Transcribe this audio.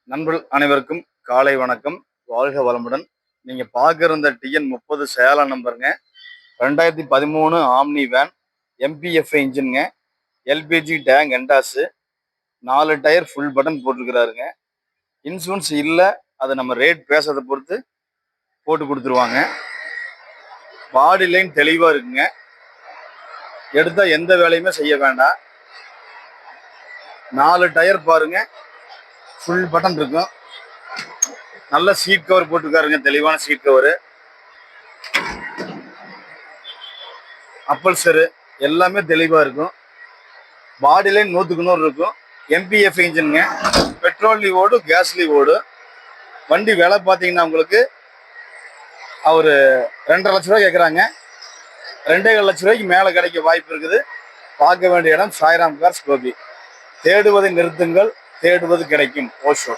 நண்பர்கள் அனைவருக்கும் காலை வணக்கம். வாழ்க வளமுடன். நீங்க பார்க்குற இந்த TN30 சேலம் நம்பருங்க. 2013 ஆம்னி வேன், MPF இன்ஜினுங்க, LPG டேங்க் என்டாஸு, 4 டயர் ஃபுல் பட்டன் போட்டிருக்கிறாருங்க. இன்சூரன்ஸ் இல்லை, அதை நம்ம ரேட் பேசுறதை பொறுத்து போட்டு கொடுத்துருவாங்க. பாடி லைன் தெளிவாக இருக்குங்க. எடுத்தால் எந்த வேலையுமே செய்ய வேண்டாம். 4 டயர் பாருங்க, ஃபுல் பட்டன் இருக்கும். நல்ல சீட் கவர் போட்டிருக்காருங்க, தெளிவான சீட் கவரு. அப்பல்சரு எல்லாமே தெளிவாக இருக்கும். பாடி லைன் 100க்கு 100 இருக்கும். MPF இன்ஜினுங்க, பெட்ரோல்லையும் ஓடும், கேஸ்லையும் ஓடும். வண்டி விலை பார்த்தீங்கன்னா உங்களுக்கு அவர் 2.5 லட்ச ரூபா கேட்குறாங்க. 2.5 லட்ச ரூபாய்க்கு மேலே கிடைக்க வாய்ப்பு இருக்குது. பார்க்க வேண்டிய இடம் சாய்ராம் கார்ஸ் கோபி. தேடுவதை நிறுத்துங்கள், தேடுவது கிடைக்கும். ஓஷோ.